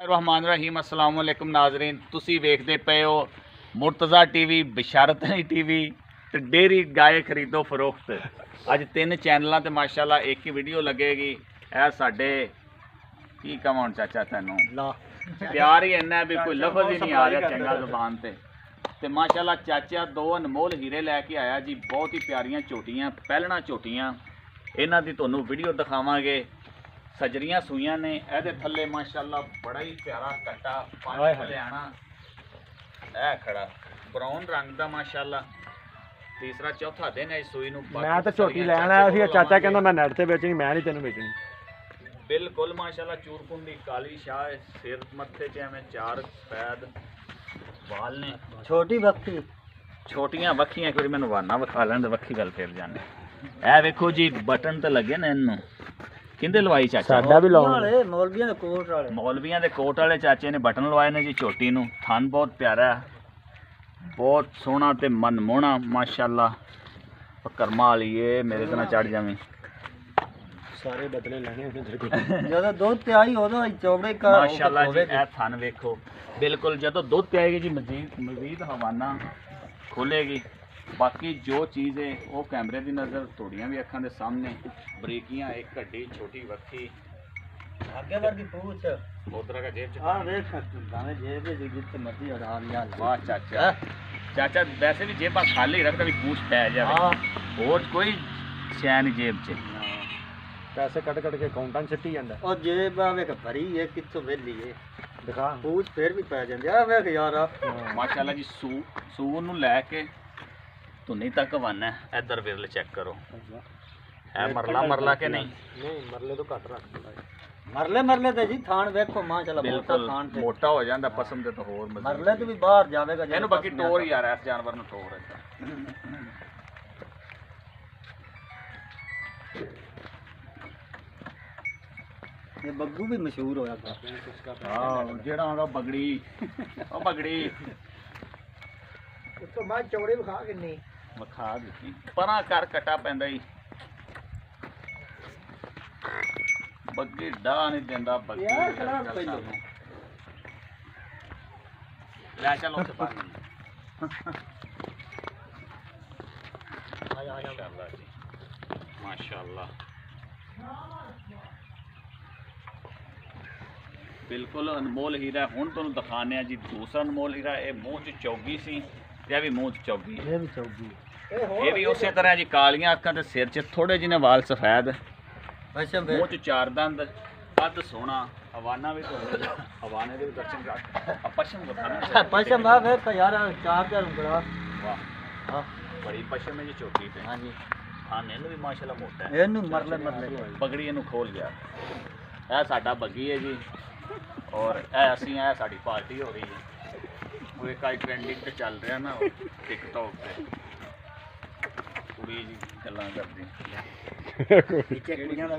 रहमान रहीम अस्सलाम वालेकुम नाजरीन तुसी वेखदे पे हो मुर्तज़ा टीवी बिशारत टीवी ते डेयरी गाय खरीदो फरोख्त। अज 3 चैनलों ते माशाल्लाह एक ही वीडियो लगेगी। ए साडे की कहां चाचा तैनू प्यार ही इन्ना भी कोई लफज ही नहीं आ रहा चंगा जुबान ते माशाल्लाह चाचा 2 अनमोल हीरे लैके आया जी। बहुत ही प्यारियां झोटियां पहलना झोटियां इन्हां दी तुहानू वीडियो दिखावांगे। सजरियां सूइयां ने ए थले माशाल्लाह बड़ा ही प्यारा कट्टा हरियाणा ए खड़ा ब्राउन रंग दा माशाल्लाह। तीसरा चौथा दिन है सूई नू। मैं तो झोटी लैन आया सी, चाचा कहंदा मैं नेट ते बेचनी, मैं नहीं तेनू बेचनी। बिल्कुल माशाल्लाह चूरकुंडी काली शाह सिर मत्थे च एवें 4 सफेद वाल ने। छोटी बक्खी छोटियां वक्खियां एक बार मैनू वाना विखा लैण दे वक्खी गल फिर जाने। ए वेखो जी बटन तो लगे ने इनू किंदे लवाई चाचा? साडा भी लाओ मौलवियां दे कोट वाले चाचे ने बटन लवाए ने जी। छोटी नू थन बहुत प्यारा है, बहुत सोहना ते मनमोहना माशाल्लाह। कर्मा वाली मेरे तना चढ़ जावी सारे बदले लेने जदों दुध ते आई उदों चौबड़े का माशाल्लाह जी। ए थन वेखो बिल्कुल जदों दुध ते आएगी जी मजीद हवाना खुलेगी। बाकी जो चीज़ है वो कैमरे की नज़र थोड़ियां भी अखां दे सामने बरीकियां एक हड्डी छोटी वक्खी आगे वर्गी पूछ उधर का जेब च देख दाने जेब दे जिथे मर्जी आराम नाल। वाह चाचा चाचा वैसे भी जेबां खाली रख कभी पूछ पै जाए और कोई शै नहीं जेब च। पैसे कट के अकाउंटां छिट्टी जांदा और जेब आवे के भरी है कित्थों वेली है दिखा पूछ फिर भी पै जांदे आ वेख यार माशाल्लाह जी। सू नू लैके धुनी तक वाना है। इधर विरल चेक करो है मरला के नहीं? नहीं मरले तो घट रख मरले ते जी थान वेखो माशाल्लाह मोटा बिल्कुल थान ते मोटा हो जाता पसम दे तो होर मज़े। मरले तो भी बाहर जावेगा ਇਹਨੂੰ ਬਾਕੀ ਟੋਰ ਯਾਰ ਇਸ ਜਾਨਵਰ ਨੂੰ ਟੋਰ ਹੈ। ये बग्गू भी मशहूर होया था। ਹਾਂ ਜਿਹੜਾ ਹੁੰਦਾ ਬਗੜੀ ਉਹ ਬਗੜੀ उस तो बाद चौड़े विखा किन्नी ਵਿਖਾ ਦਿੱਤੀ ਪਰਾਂ ਕਰ ਕਟਾ ਪੈਂਦਾ ਹੀ। ਬੱਗੀ ਡਾ ਨਹੀਂ ਦਿੰਦਾ ਬੱਗੀ ਯਾਰ ਖੜਾ ਪਹਿਲੋਂ ਲੈ ਚੱਲ ਉੱਥੇ ਪਾ ਮਾਸ਼ਾਅੱਲਾ ਜੀ ਮਾਸ਼ਾਅੱਲਾ। बिल्कुल अनमोल हीरा हुण तुहानूं दिखाने जी। दूसरा अनमोल हीरा ये मूँह च चौगी सी ते भी मूँह च चौगी ये भी चौगी ये भी उस तरह जी। कालियां अक्खां ते सिर च थोड़े जिने वाल सफेद पशम मूँह च 4 दंद कद सोहना हवाना भी तो हवाने दे भी दर्शन कर पशम बताना पशम आ वेख यार चार चार उंगला वाह हां बड़ी पशम है जी छोटी ते। हां जी हाँ इनू भी माशाल्लाह मोटा है। ਇਹਨੂੰ ਮਰਲੇ बगड़ी इनू खोल गया ਇਹ ਸਾਡਾ ਬੱਗੀ ਹੈ ਜੀ। और ਇਹ ਅਸੀਂ ਇਹ ਸਾਡੀ ਪਾਰਟੀ ਹੋ ਰਹੀ ਹੈ। ਉਹ ਇੱਕ ਆਈ ਟ੍ਰੈਂਡਿੰਗ ਤੇ ਚੱਲ ਰਿਹਾ ਨਾ ਟਿਕਟੌਕ ਤੇ ਕੁੜੀ ਜੀ ਗੱਲਾਂ ਕਰਦੀ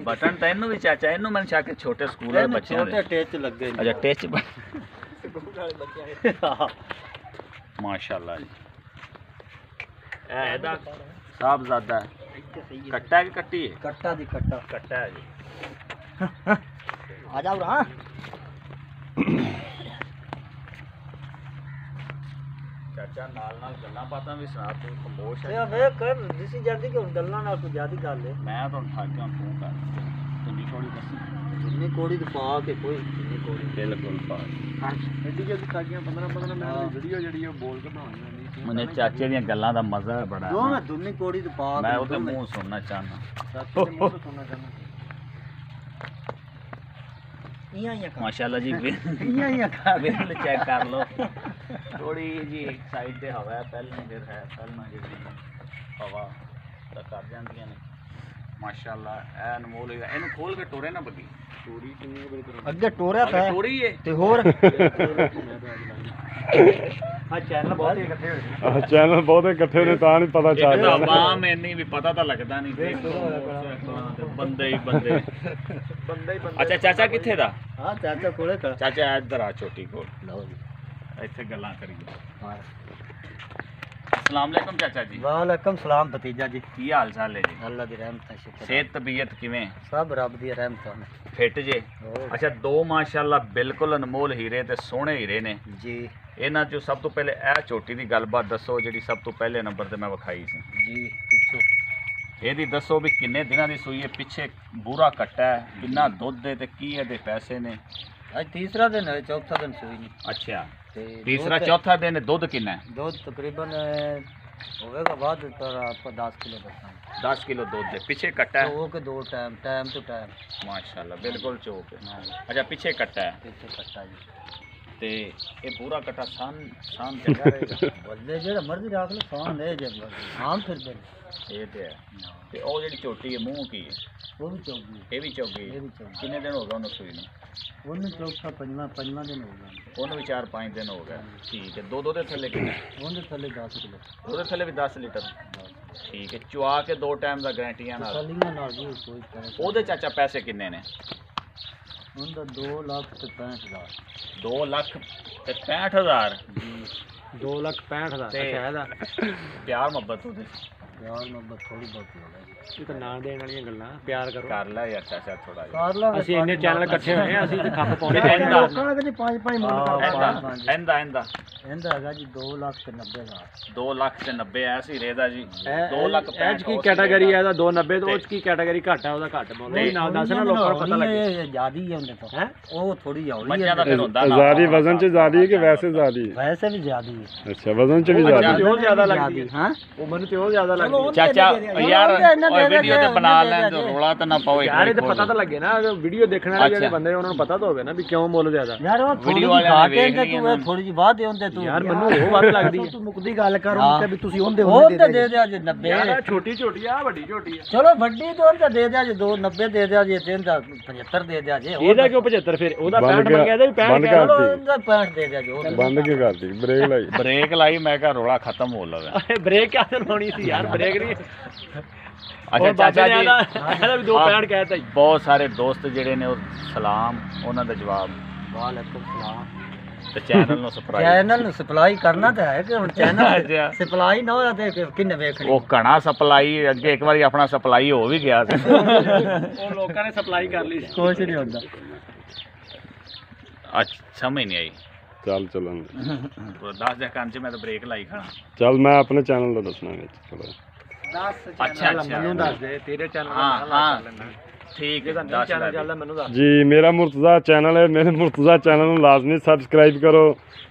ਬਟਨ ਤਾਂ ਇਹਨੂੰ ਵੀ ਚਾਚਾ ਇਹਨੂੰ ਮੈਂ ਸ਼ੱਕ ਛੋਟੇ ਸਕੂਲ ਵਾਲੇ ਬੱਚਿਆਂ ਛੋਟੇ ਦੇ ਟੇਚ ਲੱਗੇ ਅੱਛਾ ਟੈਚ ਸਕੂਲ ਵਾਲੇ ਬੱਚਿਆਂ ਦੇ ਮਾਸ਼ਾਅੱਲਾ ਜੀ। ਇਹ ਇਹਦਾ ਸਾਹਿਬਜ਼ਾਦਾ ਕੱਟਾ ਕਿ ਕੱਟੀ ਹੈ? ਕੱਟਾ ਦੀ ਕੱਟਾ ਕੱਟਾ ਹੈ ਜੀ। आ जाओ हाँ ਚਾਚਾ ਨਾਲ ਗੱਲਾਂ ਬਾਤਾਂ ਵੀ ਸੁਣਾ ਤੂੰ ਖਮੋਸ਼ ये ਹੈ। वे कर दिसी जल्दी के गल्ला ना तू ज्यादा गल है ਮੈਂ ਤੁਹਾਨੂੰ ਠੱਗ ਗਿਆ ਤੂੰ ਕਰ ਤੁੰਨੀ ਥੋੜੀ ਦੱਸੀ जिन्नी कोड़ी तो पा के कोई जिन्नी कोड़ी ਬਿਲਕੁਲ ਪਾਸ ਐਡੀ ਜਲਦੀ ਖਾਗੀਆਂ 15 ਮਿੰਟ ਵੀਡੀਓ ਜਿਹੜੀ ਉਹ ਬੋਲ ਕੇ ਬਣਾਉਣੀ ਨਹੀਂ। ਮੈਨੂੰ ਚਾਚੇ ਦੀਆਂ ਗੱਲਾਂ ਦਾ ਮਜ਼ਾ ਬੜਾ दो मैं दुन्नी कोड़ी तो पा ਮੈਂ के ਉਹਦੇ ਮੂੰਹ ਸੁਣਨਾ ਚਾਹਨਾ। ਚਾਚੇ ਦੇ ਮੂੰਹ ਤੋਂ ਸੁਣਨਾ ਚਾਹੁੰਦਾ। इयां ਮਾਸ਼ਾਅੱਲਾ ਜੀ इयां खा ਬਿਲ ਚੈੱਕ ਕਰ ਲਓ ਥੋੜੀ ਜੀ ਇੱਕ ਸਾਈਡ ਤੇ ਹਵਾ ਹੈ ਪਹਿਲਾਂ ਫਿਰ ਹੈ ਪਹਿਲਾਂ ਜਿਹੜੀ ਹਵਾ ਤਾਂ ਕਰ ਜਾਂਦੀਆਂ ਨੇ ਮਾਸ਼ਾਅੱਲਾ। ਐ ਅਨਮੋਲ ਇਹਨੂੰ ਖੋਲ ਕੇ ਟੋਰੇ ਨਾ ਬੱਗੀ ਚੋਰੀ ਕਿੰਨੀ ਬੜੀ ਤਰ੍ਹਾਂ अगे टोरिया पे ਟੋਰੀ ਏ ते होर ਆ ਚੈਨਲ ਬਹੁਤ ਇਕੱਠੇ ਹੋਏ ਨੇ। ਚੈਨਲ ਬਹੁਤ ਇਕੱਠੇ ਨੇ ਤਾਂ ਨਹੀਂ ਪਤਾ ਚੱਲ ਇੱਕ ਤਾਂ ਰਿਹਾ। ਆਵਾਮ ਇੰਨੀ ਵੀ ਪਤਾ ਤਾਂ ਲੱਗਦਾ ਨਹੀਂ ਬੰਦੇ ਹੀ ਬੰਦੇ। ਬੰਦਾ ਹੀ ਬੰਦਾ। ਅੱਛਾ ਚਾਚਾ ਕਿੱਥੇ ਦਾ? हां चाचा कोले कर ਚਾਚਾ ਇੱਧਰ ਆ ਛੋਟੀ ਕੋਲ लो जी ਇੱਥੇ ਗੱਲਾਂ ਕਰੀਏ। हां अस्सलाम वालेकुम चाचा जी वालेकुम सलाम भतीजा जी की हाल चाल है जी अल्लाह दी रहमत है शुक्र सेहत तबीयत किवें सब रब दी रहमत है फिट जे ਹੋਰ। अच्छा दो माशाल्लाह बिल्कुल अनमोल हीरे ते सोहने हीरे ने जी ਇਹਨਾਂ ਚੋਂ ਸਭ ਤੋਂ ਪਹਿਲੇ ਇਹ ਝੋਟੀ ਦੀ ਗੱਲਬਾਤ ਦੱਸੋ ਜਿਹੜੀ ਸਭ ਤੋਂ ਪਹਿਲੇ ਨੰਬਰ ਤੇ ਮੈਂ ਵਿਖਾਈ ਸੀ जी पिछू ਇਹਦੀ ਦੱਸੋ ਵੀ ਕਿੰਨੇ ਦਿਨਾਂ ਦੀ ਸੂਈ ਹੈ ਪਿੱਛੇ ਬੂਰਾ ਕੱਟਾ ਹੈ ਕਿੰਨਾ ਦੁੱਧ ਹੈ ਤੇ ਕੀ ਇਹਦੇ ਪੈਸੇ ਨੇ आज तीसरा दिन है चौथा दिन सुई नहीं ਅੱਛਾ ते ਤੀਸਰਾ दूध- ਚੌਥਾ ਦਿਨ ਦੁੱਧ ਕਿੰਨਾ ਹੈ दूध तकरीबन होएगा बाद पर आपको 10 किलो बताऊं 10 ਕਿਲੋ ਦੁੱਧ ਹੈ ਪਿੱਛੇ ਕੱਟਾ ਹੈ तो के दो टाइम टाइम टू टाइम ਮਾਸ਼ਾਅੱਲਾ ਬਿਲਕੁਲ ਚੋਕ ਹੈ हाँ, ਅੱਛਾ ਪਿੱਛੇ ਕੱਟਾ ਹੈ पीछे कट्टा जी ਤੇ ਇਹ ਪੂਰਾ ਕੱਟਾ ਸਾਨ ਚੰਗਾ ਰਹੇਗਾ बदले जेड़ा मर्जी रख लो फान ले जब आम फिर दे ਇਹ ਤੇ ਹੈ ਤੇ ਉਹ ਜਿਹੜੀ ਝੋਟੀ ਹੈ ਮੂੰਹ ਕੀ ਹੈ वो भी चौकी ਇਹ ਵੀ ਚੌਗੀ ये भी चौकी ਕਿੰਨੇ ਦਿਨ ਹੋ ਗਏ ਉਹਨੂੰ ਸੂਈ ਨੂੰ ਉਹਨੂੰ ਚੌਥਾ ਪੰਜਵਾਂ ਦਿਨ ਹੋ ਗਿਆ ਉਹਨੂੰ ਵੀ 4-5 ਦਿਨ ਹੋ ਗਏ ਠੀਕ ਹੈ ਦੋ ਦੇ ਥੱਲੇ ਕਿੰਨਾ ਉਹਦੇ ਥੱਲੇ 10 ਕਿਲੋ ਉਹਦੇ ਥੱਲੇ ਵੀ 10 ਲੀਟਰ ਠੀਕ ਹੈ ਚੁਆ ਕੇ ਦੋ ਟਾਈਮ ਦਾ ਗਾਰੰਟੀਆਂ ਨਾਲ ਸਾਲੀਆਂ ਨਾਲ ਜੀ ਕੋਈ ਤਰ੍ਹਾਂ ਉਹਦੇ ਚਾਚਾ ਪੈਸੇ ਕਿੰਨੇ ਨੇ ਉਹਦਾ 2,65,000 2 ਲੱਖ ਤੇ 65,000 2 ਲੱਖ 65 ਦਾ ਤੇ- ਅੱਛਾ ਇਹਦਾ ਪਿਆਰ ਮੁਹੱਬਤ ਉਹਦੇ ਯਾਰ ਨੰਬਰ ਥੋੜੀ ਬਹੁਤ ਹੋ ਗਈ ਇਹ ਤਾਂ ਨਾਂ ਦੇਣ ਵਾਲੀਆਂ ਗੱਲਾਂ ਪਿਆਰ ਕਰੋ ਕਰ ਲੈ ਯਾਰ ਚਾਚਾ ਥੋੜਾ ਜਿਹਾ ਕਰ ਲਾਂਗੇ ਅਸੀਂ ਇੰਨੇ ਚੈਨਲ ਇਕੱਠੇ ਹੋਏ ਆ ਅਸੀਂ ਤੇ ਖੱਪ ਪਾਉਣੇ ਇਹਦਾ- ਚਾਹੀਦਾ ਲੋਕਾਂ ਨੇ ਪੰਜ ਪੰਜ ਮੁੱਲ ਕਰਦਾ ਇਹਦਾ ਇਹਦਾ ਹੈਗਾ ਜੀ 2,90,000 2 ਲੱਖ ਤੇ 90 ਐ ਸੀ ਰੇਦਾ ਜੀ 2 ਲੱਖ ਐਜ ਕੀ ਕੈਟਾਗਰੀ ਹੈ ਇਹਦਾ 290 ਤੋਂ ਉਹ 'ਚ ਕੀ ਕੈਟਾਗਰੀ ਘੱਟ ਹੈ ਉਹਦਾ ਘੱਟ ਬੋਲੋ ਨਹੀਂ, ਨਾਲ ਦੱਸ ਨਾ ਲੋਕਾਂ ਨੂੰ ਪਤਾ ਲੱਗੇ ਇਹ ਜਿਆਦੀ ਹੈ ਉਹਦੇ ਤੋਂ ਹੈ ਉਹ ਥੋੜੀ ਹੌਲੀ ਮੱਝਾਂ ਦਾ ਹੈ ਫਿਰ ਹੁੰਦਾ ਨਾ ज़्यादा वजन से ज़्यादा है कि वैसे ज़्यादा है? ਵੈਸੇ ਵੀ ਜਿਆਦੀ ਹੈ अच्छा वजन से भी अच्छा। ज़्यादा ਤੇ ਉਹ ਜ਼ਿਆਦਾ ਲੱਗਦੀ ਹੈ ਹਾਂ ਉਹ ਮੈਨੂੰ ਤੇ ਉਹ ਜ਼ਿਆਦਾ ਲੱਗਦੀ ਹੈ ਚਾਚਾ ਯਾਰ ਇਹਨਾਂ ਦੇ- ਓਏ ਵੀਡੀਓ ਤੇ ਬਣਾ ਇਹਨਾਂ ਦੇ- ਲੈਣ ਤੇ ਰੋਲਾ ਤਾਂ ਨਾ ਪਾਓ ਇੱਕ ਯਾਰ ਇਹ ਤਾਂ ਵਾਰੀ ਪਤਾ ਤਾਂ ਲੱਗੇ ਨਾ ਵੀਡੀਓ ਦੇਖਣ ਵਾਲੇ ਜਿਹੜੇ ਅੱਛਾ। ਬੰਦੇ ਉਹਨਾਂ ਨੂੰ ਪਤਾ ਤਾਂ ਹੋਵੇ ਨਾ ਵੀ ਕਿਉਂ ਮੁੱਲ ਜ਼ਿਆਦਾ ਯਾਰ ਉਹ ਥੋੜੀ ਵੀਡੀਓ ਜਿਹੀ ਵਾਲਿਆਂ ਘਾਟ ਨੇ ਹੈ ਵੇਖ ਤੇ ਲਈ ਤੂੰ ਥੋੜੀ ਜਿਹੀ ਬਾਅਦ ਦੇ ਹੁੰਦੇ ਤੂੰ ਯਾਰ ਮੈਨੂੰ ਉਹ ਵੱਧ ਲੱਗਦੀ ਹੈ ਤੂੰ ਮੁਕਦੀ ਗੱਲ ਕਰ ਹਾਂ। ਕਿ ਵੀ ਤੁਸੀਂ ਉਹਦੇ ਉਹਦੇ ਦੇ ਦੇ ਅੱਜ 90 ਯਾਰ ਆਹ ਛੋਟੀ ਛੋਟੀ ਆ ਵੱਡੀ ਛੋਟੀ ਆ ਚਲੋ ਵੱਡੀ ਤੋਂ ਤਾਂ ਦੇ ਦਿਆ ਜੇ 290 ਦੇ ਦਿਆ ਜੇ 75 ਦੇ ਦਿਆ ਜੇ ਇਹਦਾ ਕਿਉਂ 75 ਫਿਰ ਉਹਦਾ ਬੰਦ 65 ਮੰਗਿਆ ਇਹਦਾ ਵੀ 65 ਬੰਦ ਕਹਿ ਕਰ। ਲਓ ਉਹਦਾ 65 ਦੇ ਦਿਆ ਜੇ ਉਹ बंद क्यों करती ब्रेक लाई ਬ੍ਰੇਕ ਲਾਈ ਮੈਂ ਕਿਹਾ ਰੋਲਾ ਖਤਮ ਹੋ ਲਵੇ ਬ੍ਰੇਕ ਕਿਆ ਲਾਉਣੀ ਸੀ ਯਾਰ ਬ੍ਰੇਕ ਨਹੀਂ ਅੱਛਾ ਚਾਚਾ ਜੀ ਇਹਦਾ ਵੀ 265 ਕਹਿਤਾ ਜੀ ਬਹੁਤ ਸਾਰੇ ਦੋਸਤ ਜਿਹੜੇ ਨੇ ਉਹ ਸਲਾਮ ਉਹਨਾਂ ਦਾ ਜਵਾਬ ਵਾਲੇਕੁਮ ਸਲਾਮ ਤੇ ਚੈਨਲ ਨੂੰ ਸਬਸਕ੍ਰਾਈਬ ਚੈਨਲ ਨੂੰ ਸਪਲਾਈ ਕਰਨਾ ਤਾਂ ਹੈ ਕਿ ਹੁਣ ਚੈਨਲ ਅੱਛਾ। ਸਪਲਾਈ ਨਾ ਹੋਇਆ ਤੇ ਕਿੰਨੇ ਵੇਖਣੀ ਉਹ ਘਣਾ ਸਪਲਾਈ ਅੱਗੇ ਇੱਕ ਵਾਰੀ ਆਪਣਾ ਸਪਲਾਈ ਹੋ ਵੀ ਗਿਆ ਸੀ ਉਹ ਲੋਕਾਂ ਨੇ ਸਪਲਾਈ ਕਰ ਲਈ ਸੀ ਕੁਛ ਨਹੀਂ ਹੁੰਦਾ ਅੱਜ ਸਮਝ ਨਹੀਂ ਆਈ चल चलो 10 ਦੇ ਕੰਨ 'ਚ ਮੈਂ ਤਾਂ ਬ੍ਰੇਕ ਲਾਈ ਖੜਾ चल मैं अपने चैनल का दसना थोड़ा ਅੱਛਾ ਮੈਨੂੰ ਦੱਸ ਦੇ ਤੇਰੇ ਚੈਨਲ ਹਾਂ ਹਾਂ ਠੀਕ ਹੈ ਇਹਦਾ ਦੱਸ ਚੈਨਲ ਲੈ ਚੱਲਦਾ ਮੈਨੂੰ ਦੱਸ जी मेरा मुर्तज़ा चैनल है मेरे मुर्तज़ा चैनल ਨੂੰ ਲਾਜ਼ਮੀ ਸਬਸਕ੍ਰਾਈਬ ਕਰੋ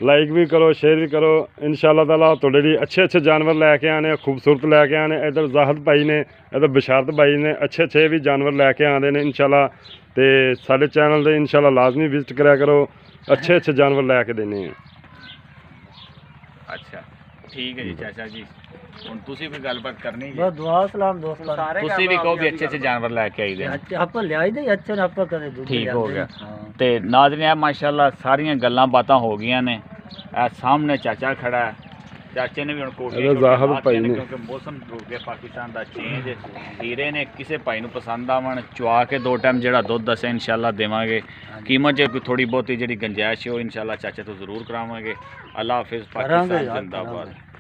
ਲਾਈਕ ਵੀ ਕਰੋ ਸ਼ੇਅਰ ਵੀ ਕਰੋ ਇਨਸ਼ਾਅੱਲਾ ਤਾਲਾ ਤੁਹਾਡੇ ਲਈ ਅੱਛੇ ਅੱਛੇ ਜਾਨਵਰ ਲੈ ਕੇ ਆਣੇ ਖੂਬਸੂਰਤ ਲੈ ਕੇ ਆਣੇ ਇਧਰ ਜ਼ਾਹਦ ਭਾਈ ਨੇ ਇਧਰ ਬਸ਼ਾਰਤ ਭਾਈ ਨੇ ਅੱਛੇ ਅੱਛੇ ਵੀ ਜਾਨਵਰ ਲੈ ਕੇ ਆਉਂਦੇ ਨੇ ਇਨਸ਼ਾਅੱਲਾ ਤੇ ਸਾਡੇ ਚੈਨਲ ਤੇ ਇਨਸ਼ਾਅੱਲਾ ਲਾਜ਼ਮੀ ਵਿਜ਼ਿਟ ਕਰਿਆ ਕਰੋ ਅੱਛੇ ਅੱਛੇ ਜਾਨਵਰ ਲੈ ਕੇ ਦੇਣੇ ਆ ਅੱਛਾ ਠੀਕ ਹੈ ਜੀ ਚਾਚਾ ਜੀ ਹੁਣ ਤੁਸੀਂ ਵੀ ਗੱਲਬਾਤ ਕਰਨੀ ਜੀ ਬਸ ਦੁਆ ਸਲਾਮ ਦੋਸਤਾਂ ਸਾਰੇ ਤੁਸੀਂ ਵੀ ਕਹੋ ਵੀ ਅੱਛੇ ਅੱਛੇ ਜਾਨਵਰ ਲੈ ਕੇ ਆਈਦੇ ਨੇ ਅੱਛਾ ਆਪਾਂ ਲਿਆਈ ਦੇ ਅੱਛੇ ਨੇ ਆਪਾਂ ਕਦੇ ਦੁੱਧ ਠੀਕ ਹੋ ਗਿਆ ਹਾਂ ਤੇ ਨਾਜ਼ਰੀਨ ਇਹ ਮਾਸ਼ਾਅੱਲਾ ਸਾਰੀਆਂ ਗੱਲਾਂ ਬਾਤਾਂ ਹੋ ਗਈਆਂ ਨੇ ਇਹ ਸਾਹਮਣੇ ਚਾਚਾ ਖੜਾ ਹੈ ਚਾਚੇ ਨੇ ਵੀ ਹੁਣ ਕੋਟੀਆਂ ਇਹਦਾ ਜ਼ਾਹਦ ਛੋਟੀਆਂ ਭਾਈ ਪਾਤੀਆਂ ਨੇ। ਕਿਉਂਕਿ ਮੌਸਮ ਹੋ ਗਿਆ ਪਾਕਿਸਤਾਨ ਦਾ ਚੇਂਜ ਹੀਰੇ ਨੇ ਕਿਸੇ ਭਾਈ ਨੂੰ ਪਸੰਦ ਆਵਣ ਚੁਆ ਕੇ ਦੋ ਟਾਈਮ ਜਿਹੜਾ ਦੁੱਧ ਦੱਸੇ ਇਨਸ਼ਾਅੱਲਾ ਦੇਵਾਂਗੇ ਕੀਮਤ ਜੇ ਕੋਈ ਥੋੜੀ ਬਹੁਤੀ ਜਿਹੜੀ ਗੁੰਜਾਇਸ਼ ਹੈ ਉਹ ਇਨਸ਼ਾਅੱਲਾ ਚਾਚੇ ਤੋਂ ਜ਼ਰੂਰ ਕਰਾਵਾਂਗੇ ਅੱਲਾ ਹਾਫਿਜ਼ ਕਰਾਂਗੇ ਪਾਕਿਸਤਾਨ ਯਾਰ, ਜ਼ਿੰਦਾਬਾਦ ਕਰਾਂਗੇ।